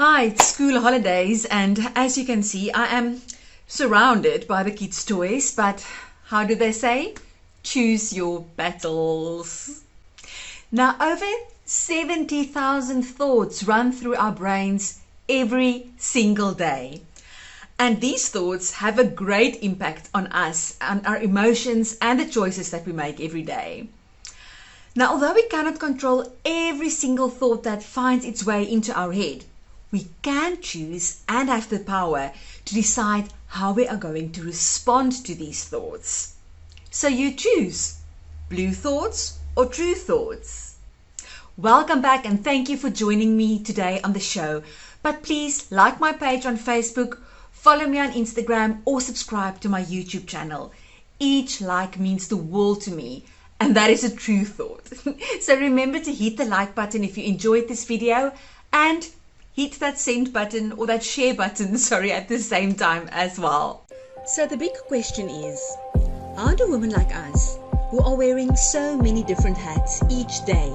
Hi, it's school holidays, and as you can see, I am surrounded by the kids' toys, but how do they say? Choose your battles. Now, over 70,000 thoughts run through our brains every single day. And these thoughts have a great impact on us, on our emotions, and the choices that we make every day. Now, although we cannot control every single thought that finds its way into our head, we can choose and have the power to decide how we are going to respond to these thoughts. So you choose blue thoughts or true thoughts. Welcome back and thank you for joining me today on the show. But please like my page on Facebook, follow me on Instagram, or subscribe to my YouTube channel. Each like means the world to me, and that is a true thought. So remember to hit the like button if you enjoyed this video, and hit that send button or that share button, at the same time as well. So the big question is, how do women like us, who are wearing so many different hats each day,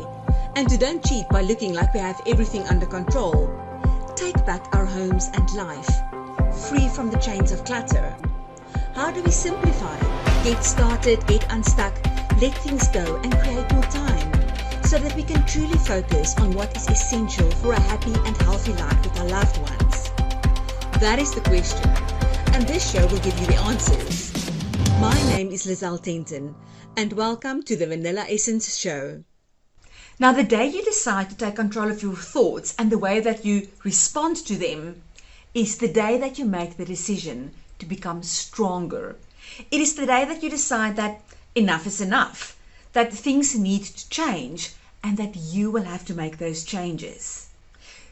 and who don't cheat by looking like we have everything under control, take back our homes and life, free from the chains of clutter? How do we simplify, get started, get unstuck, let things go and create more time, so that we can truly focus on what is essential for a happy and healthy life with our loved ones? That is the question, and this show will give you the answers. My name is Lizelle Tenton, and welcome to the Vanilla Essence Show. Now, the day you decide to take control of your thoughts and the way that you respond to them is the day that you make the decision to become stronger. It is the day that you decide that enough is enough, that things need to change, and that you will have to make those changes.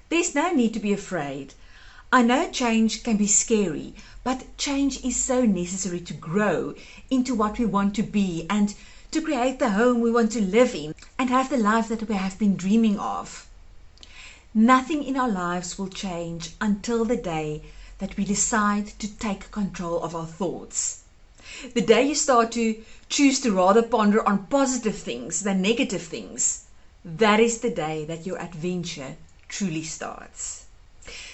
There's no need to be afraid. I know change can be scary, but change is so necessary to grow into what we want to be and to create the home we want to live in and have the life that we have been dreaming of. Nothing in our lives will change until the day that we decide to take control of our thoughts. The day you start to choose to rather ponder on positive things than negative things, that is the day that your adventure truly starts.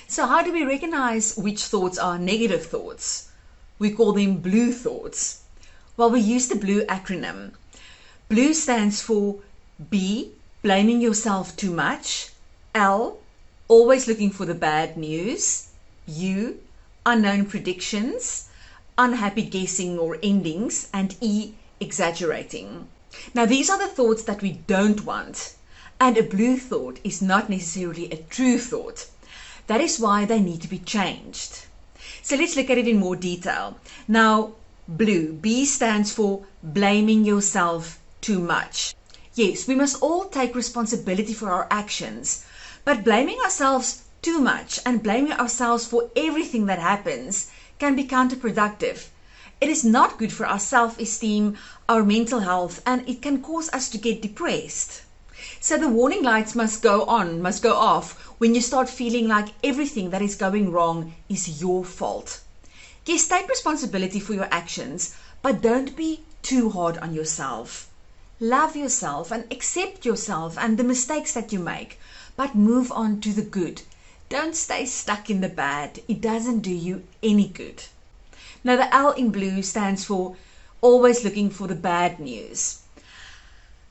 So how do we recognize which thoughts are negative thoughts? We call them blue thoughts. Well, we use the blue acronym. Blue stands for B, blaming yourself too much. L, always looking for the bad news. U, unknown predictions, unhappy guessing or endings, and E, exaggerating. Now, these are the thoughts that we don't want, and a blue thought is not necessarily a true thought. That is why they need to be changed. So let's look at it in more detail. Now, blue, B stands for blaming yourself too much. Yes, we must all take responsibility for our actions, but blaming ourselves too much and blaming ourselves for everything that happens can be counterproductive. It is not good for our self-esteem, our mental health, and it can cause us to get depressed. So the warning lights must go off when you start feeling like everything that is going wrong is your fault. Yes, take responsibility for your actions, but don't be too hard on yourself. Love yourself and accept yourself and the mistakes that you make, but move on to the good. Don't stay stuck in the bad. It doesn't do you any good. Now, the L in blue stands for always looking for the bad news.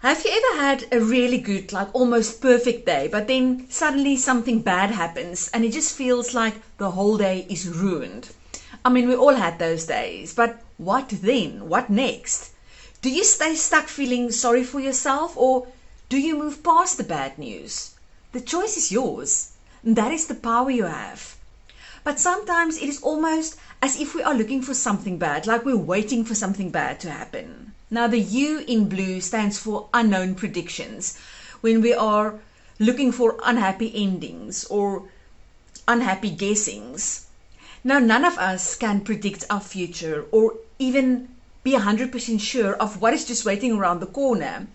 Have you ever had a really good, like almost perfect day, but then suddenly something bad happens and it just feels like the whole day is ruined? I mean, we all had those days, but what then? What next? Do you stay stuck feeling sorry for yourself, or do you move past the bad news? The choice is yours. That is the power you have. But sometimes it is almost as if we are looking for something bad, like we're waiting for something bad to happen. Now, the U in blue stands for unknown predictions, when we are looking for unhappy endings or unhappy guessings. Now, none of us can predict our future or even be 100% sure of what is just waiting around the corner.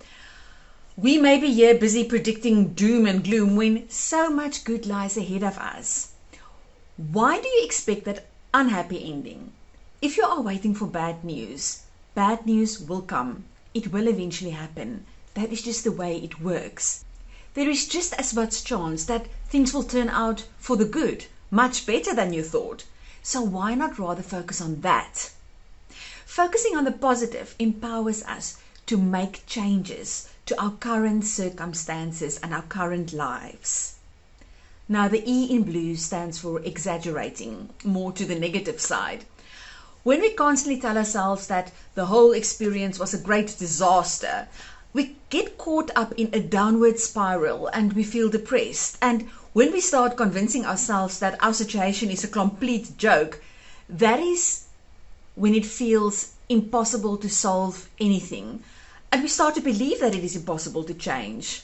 We may be here busy predicting doom and gloom when so much good lies ahead of us. Why do you expect that unhappy ending? If you are waiting for bad news will come. It will eventually happen. That is just the way it works. there is just as much chance that things will turn out for the good, much better than you thought. So why not rather focus on that? Focusing on the positive empowers us to make changes to our current circumstances and our current lives. Now, the E in blue stands for exaggerating, more to the negative side. When we constantly tell ourselves that the whole experience was a great disaster, we get caught up in a downward spiral and we feel depressed. And when we start convincing ourselves that our situation is a complete joke, that is when it feels impossible to solve anything. And we start to believe that it is impossible to change.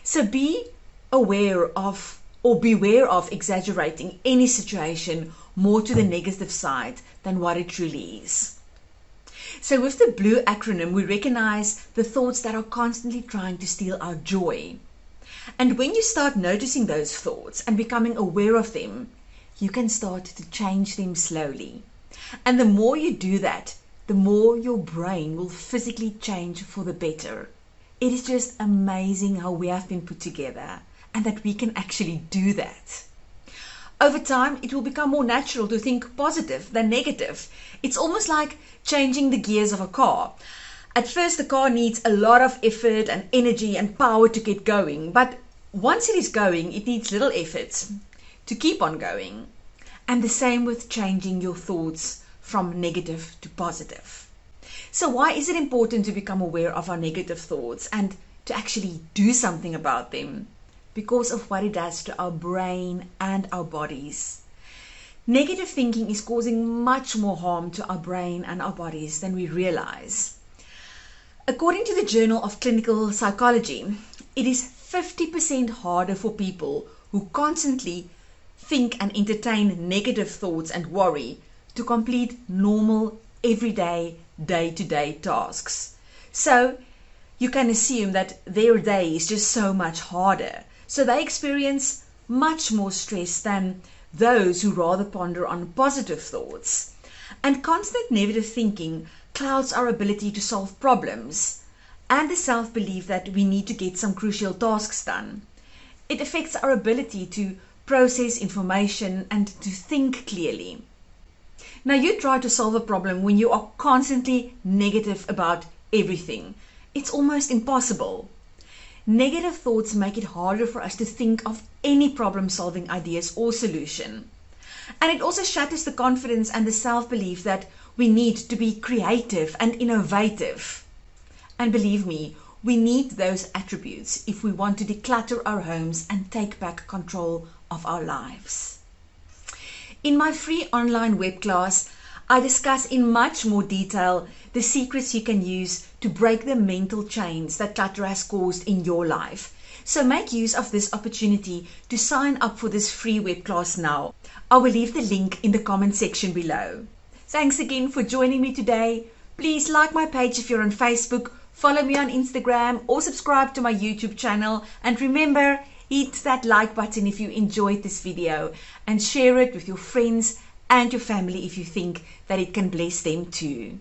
So be aware of or beware of exaggerating any situation more to the negative side than what it truly is. So with the blue acronym, we recognize the thoughts that are constantly trying to steal our joy. And when you start noticing those thoughts and becoming aware of them, you can start to change them slowly. And the more you do that, the more your brain will physically change for the better. It is just amazing how we have been put together and that we can actually do that. Over time, it will become more natural to think positive than negative. It's almost like changing the gears of a car. At first, the car needs a lot of effort and energy and power to get going. But once it is going, it needs little effort to keep on going. And the same with changing your thoughts from negative to positive. So why is it important to become aware of our negative thoughts and to actually do something about them? Because of what it does to our brain and our bodies. Negative thinking is causing much more harm to our brain and our bodies than we realize. According to the Journal of Clinical Psychology, it is 50% harder for people who constantly think and entertain negative thoughts and worry to complete normal, everyday, day-to-day tasks. So you can assume that their day is just so much harder. So they experience much more stress than those who rather ponder on positive thoughts. And constant negative thinking clouds our ability to solve problems and the self-belief that we need to get some crucial tasks done. It affects our ability to process information and to think clearly. Now, you try to solve a problem when you are constantly negative about everything. It's almost impossible. Negative thoughts make it harder for us to think of any problem-solving ideas or solution. And it also shatters the confidence and the self-belief that we need to be creative and innovative. And believe me, we need those attributes if we want to declutter our homes and take back control of our lives. In my free online web class, I discuss in much more detail the secrets you can use to break the mental chains that clutter has caused in your life. So make use of this opportunity to sign up for this free web class now. I will leave the link in the comment section below. Thanks again for joining me today. Please like my page if you're on Facebook, follow me on Instagram or subscribe to my YouTube channel. And remember, hit that like button if you enjoyed this video and share it with your friends and your family if you think that it can bless them too.